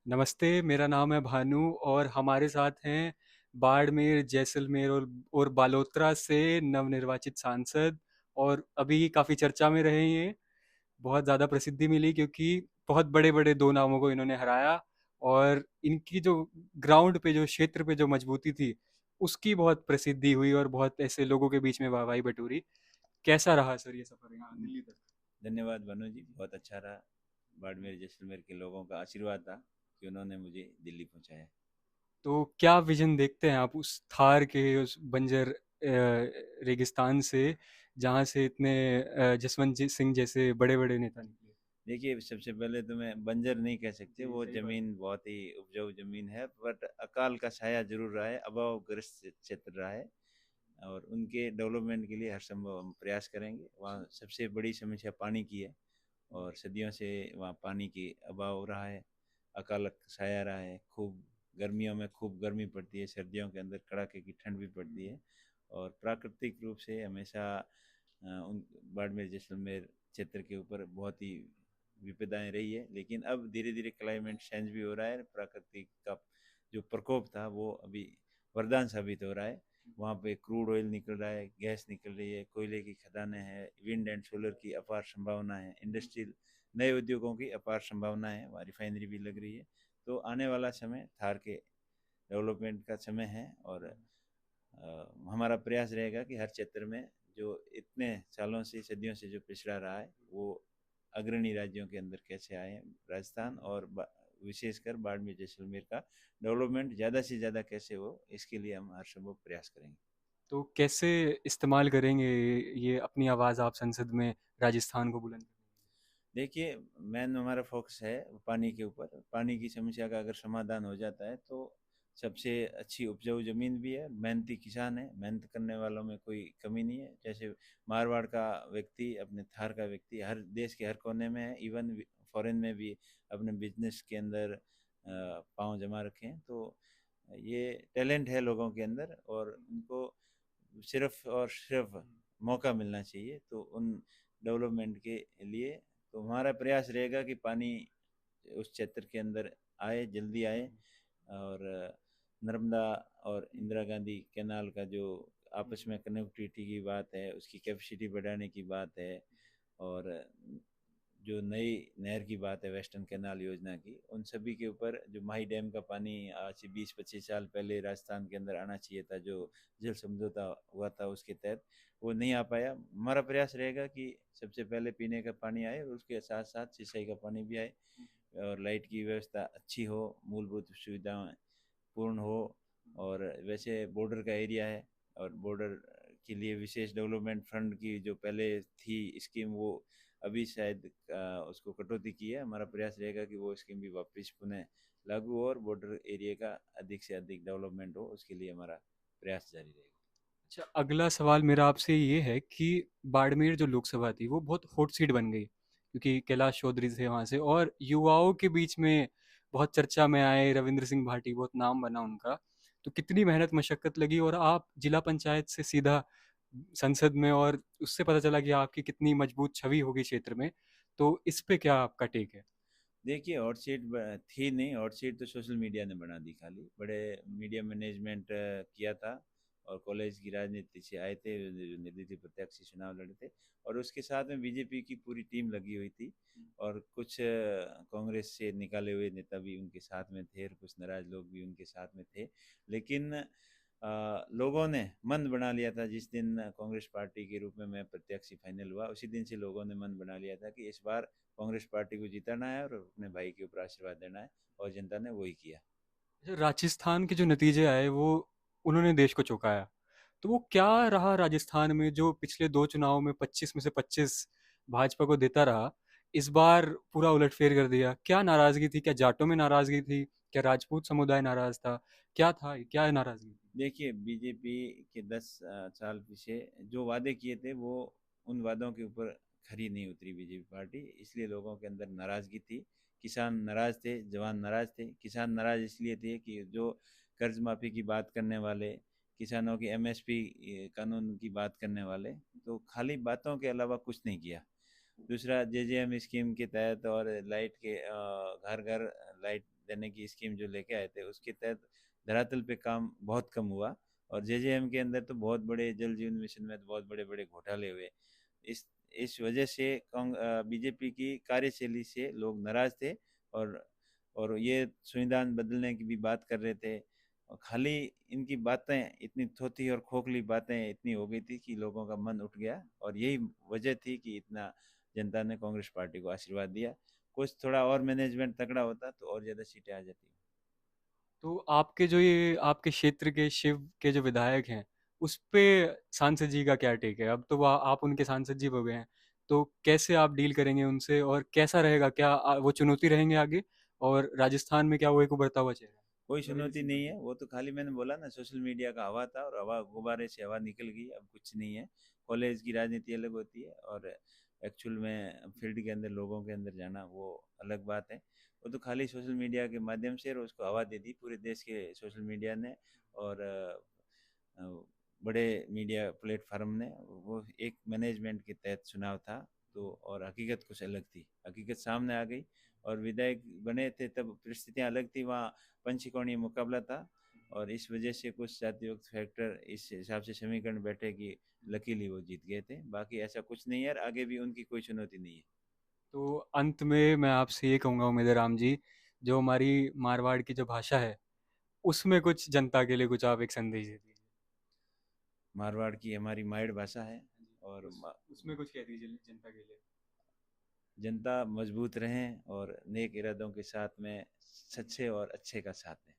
नमस्ते, मेरा नाम है भानु और हमारे साथ हैं बाड़मेर, जैसलमेर और बालोतरा से नवनिर्वाचित सांसद। और अभी काफ़ी चर्चा में रहे ये, बहुत ज़्यादा प्रसिद्धि मिली क्योंकि बहुत बड़े बड़े दो नामों को इन्होंने हराया। और इनकी जो ग्राउंड पे जो क्षेत्र पे जो मजबूती थी उसकी बहुत प्रसिद्धि हुई और बहुत ऐसे लोगों के बीच में वाहवाही बटोरी। कैसा रहा सर ये सफ़र यहाँ दिल्ली तक? धन्यवाद भानु जी, बहुत अच्छा रहा। बाड़मेर जैसलमेर के लोगों का आशीर्वाद था कि उन्होंने मुझे दिल्ली पहुंचाया। तो क्या विजन देखते हैं आप उस थार के उस बंजर रेगिस्तान से, जहाँ से इतने जसवंत सिंह जैसे बड़े बड़े नेता निकले? देखिए, सबसे पहले तो मैं बंजर नहीं कह सकते, जी, वो सही बात है। ज़मीन बहुत ही उपजाऊ ज़मीन है, बट अकाल का साया जरूर रहा है, अभावग्रस्त क्षेत्र रहा है। और उनके डेवलपमेंट के लिए हर संभव हम प्रयास करेंगे। वहाँ सबसे बड़ी समस्या पानी की है और सदियों से वहाँ पानी की अभाव रहा है। अकाल साया रहा है, खूब गर्मियों में खूब गर्मी पड़ती है, सर्दियों के अंदर कड़ाके की ठंड भी पड़ती है। और प्राकृतिक रूप से हमेशा उन बाड़मेर जैसलमेर क्षेत्र के ऊपर बहुत ही विपदाएं रही है, लेकिन अब धीरे धीरे क्लाइमेट चेंज भी हो रहा है। प्रकृति का जो प्रकोप था वो अभी वरदान साबित हो रहा है। वहाँ पे क्रूड ऑयल निकल रहा है, गैस निकल रही है, कोयले की खदानें हैं, विंड एंड सोलर की अपार संभावना है, इंडस्ट्रियल नए उद्योगों की अपार संभावना है, वहाँ रिफाइनरी भी लग रही है। तो आने वाला समय थार के डेवलपमेंट का समय है। और हमारा प्रयास रहेगा कि हर क्षेत्र में जो इतने सालों से सदियों से जो पिछड़ा रहा है वो अग्रणी राज्यों के अंदर कैसे आए। राजस्थान और विशेषकर बाड़मेर जैसलमेर का डेवलपमेंट ज़्यादा से ज़्यादा कैसे हो, इसके लिए हम हर संभव प्रयास करेंगे। तो कैसे इस्तेमाल करेंगे ये अपनी आवाज़ आप संसद में राजस्थान को बुलंद करने देखिए, मेन हमारा फोकस है पानी के ऊपर। पानी की समस्या का अगर समाधान हो जाता है तो सबसे अच्छी उपजाऊ ज़मीन भी है, मेहनती किसान है, मेहनत करने वालों में कोई कमी नहीं है। जैसे मारवाड़ का व्यक्ति, अपने थार का व्यक्ति हर देश के हर कोने में है, इवन फॉरेन में भी अपने बिजनेस के अंदर पाँव जमा रखे हैं। तो ये टैलेंट है लोगों के अंदर और उनको सिर्फ और सिर्फ मौका मिलना चाहिए तो उन डेवलपमेंट के लिए। तो हमारा प्रयास रहेगा कि पानी उस क्षेत्र के अंदर आए, जल्दी आए। और नर्मदा और इंदिरा गांधी कैनाल का जो आपस में कनेक्टिविटी की बात है, उसकी कैपेसिटी बढ़ाने की बात है। और जो नई नहर की बात है वेस्टर्न कैनाल योजना की, उन सभी के ऊपर जो माही डैम का पानी आज से 20-25 साल पहले राजस्थान के अंदर आना चाहिए था, जो जल समझौता हुआ था उसके तहत, वो नहीं आ पाया। हमारा प्रयास रहेगा कि सबसे पहले पीने का पानी आए और उसके साथ साथ सिंचाई का पानी भी आए। और लाइट की व्यवस्था अच्छी हो, मूलभूत सुविधाएं पूर्ण हो। और वैसे बॉर्डर का एरिया है और बॉर्डर के लिए विशेष डेवलपमेंट फंड की जो पहले थी स्कीम, वो अभी शायद उसको कटौती की है। हमारा प्रयास रहेगा कि वो स्कीम भी वापस पुनः लागू हो और बॉर्डर एरिया का अधिक से अधिक डेवलपमेंट हो, उसके लिए हमारा प्रयास जारी रहेगा। अच्छा, अगला सवाल मेरा आपसे ये है कि बाड़मेर जो लोकसभा थी वो बहुत हॉट सीट बन गई क्योंकि कैलाश चौधरी थे वहाँ से और युवाओं के बीच में बहुत चर्चा में आए। रविंद्र सिंह भाटी, बहुत नाम बना उनका। तो कितनी मेहनत मशक्कत लगी और आप जिला पंचायत से सीधा संसद में, और उससे पता चला कि आपकी कितनी मजबूत छवि होगी क्षेत्र में। तो इस पे क्या आपका टेक है? देखिए, हॉट सीट थी नहीं, हॉट सीट तो सोशल मीडिया ने बना दी। खाली बड़े मीडिया मैनेजमेंट किया था और कॉलेज की राजनीति से आए थे, जो निर्दलीय प्रत्याशी चुनाव लड़े थे। और उसके साथ में बीजेपी की पूरी टीम लगी हुई थी और कुछ कांग्रेस से निकाले हुए नेता भी उनके साथ में थे और कुछ नाराज लोग भी उनके साथ में थे। लेकिन लोगों ने मन बना लिया था जिस दिन कांग्रेस पार्टी के रूप में मैं प्रत्याशी फाइनल हुआ, उसी दिन से लोगों ने मन बना लिया था कि इस बार कांग्रेस पार्टी को जिताना है और अपने भाई के ऊपर आशीर्वाद देना है। और जनता ने वही किया। अच्छा, राजस्थान के जो नतीजे आए वो उन्होंने देश को चौंकाया। तो वो क्या रहा राजस्थान में जो पिछले दो चुनाव में 25 में से 25 भाजपा को देता रहा, इस बार पूरा उलटफेर कर दिया? क्या नाराजगी थी? क्या जाटों में नाराजगी थी? क्या राजपूत समुदाय नाराज था? क्या था, क्या नाराजगी थी? देखिए, बीजेपी के 10 साल पीछे जो वादे किए थे वो उन वादों के ऊपर खरी नहीं उतरी बीजेपी पार्टी, इसलिए लोगों के अंदर नाराजगी थी। किसान नाराज थे, जवान नाराज थे। किसान नाराज इसलिए थे कि जो कर्ज माफी की बात करने वाले, किसानों की एमएसपी कानून की बात करने वाले, तो खाली बातों के अलावा कुछ नहीं किया। दूसरा, जेजेएम स्कीम के तहत और लाइट के घर घर लाइट देने की स्कीम जो लेके आए थे, उसके तहत धरातल पे काम बहुत कम हुआ। और जेजेएम के अंदर तो बहुत बड़े, जल जीवन मिशन में तो बहुत बड़े बड़े घोटाले हुए। इस इस वजह से बीजेपी की कार्यशैली से लोग नाराज थे। और ये संविधान बदलने की भी बात कर रहे थे। और खाली इनकी बातें, इतनी थोथी और खोखली बातें इतनी हो गई थी कि लोगों का मन उठ गया। और यही वजह थी कि इतना जनता ने कांग्रेस पार्टी को आशीर्वाद दिया। कुछ थोड़ा और मैनेजमेंट तगड़ा होता तो और ज़्यादा सीटें आ जाती। तो आपके जो ये आपके क्षेत्र के शिव के जो विधायक हैं, उस पे सांसद जी का क्या टेक है? अब तो वो आप उनके सांसद जी हो गए हैं, तो कैसे आप डील करेंगे उनसे और कैसा रहेगा? क्या वो चुनौती रहेंगे आगे? और राजस्थान में क्या वो एक उभरता हुआ चेहरा है? कोई रविंद्र चुनौती सिंह नहीं है, बिल्ला। वो तो खाली मैंने बोला ना, सोशल मीडिया का हवा था और हवा, गुब्बारे से हवा निकल गई, अब कुछ नहीं है। कॉलेज की राजनीति अलग होती है और एक्चुअल में फील्ड के अंदर, लोगों के अंदर जाना, वो अलग बात है। वो तो खाली सोशल मीडिया के माध्यम से उसको हवा दे दी पूरे देश के सोशल मीडिया ने और अ, बड़े मीडिया प्लेटफार्म ने। वो एक मैनेजमेंट के तहत चुनाव था, तो और हकीकत कुछ अलग थी, हकीकत सामने आ गई। और विधायक बने थे तब परिस्थितियां अलग थी, वहाँ पंचकोणीय मुकाबला था। और इस वजह से कुछ जाति युक्त फैक्टर इस हिसाब से समीकरण बैठे कि लकीली वो जीत गए थे। बाकी ऐसा कुछ नहीं है और आगे भी उनकी कोई चुनौती नहीं है। तो अंत में मैं आपसे ये कहूँगा उमेश राम जी, जो हमारी मारवाड़ की जो भाषा है, उसमें कुछ जनता के लिए कुछ आप एक संदेश दे दीजिए। मारवाड़ की हमारी माइड भाषा है। हाँ जी, और उसमें कुछ कह दीजिए जनता के लिए। जनता मजबूत रहें और नेक इरादों के साथ में सच्चे और अच्छे का साथ दें।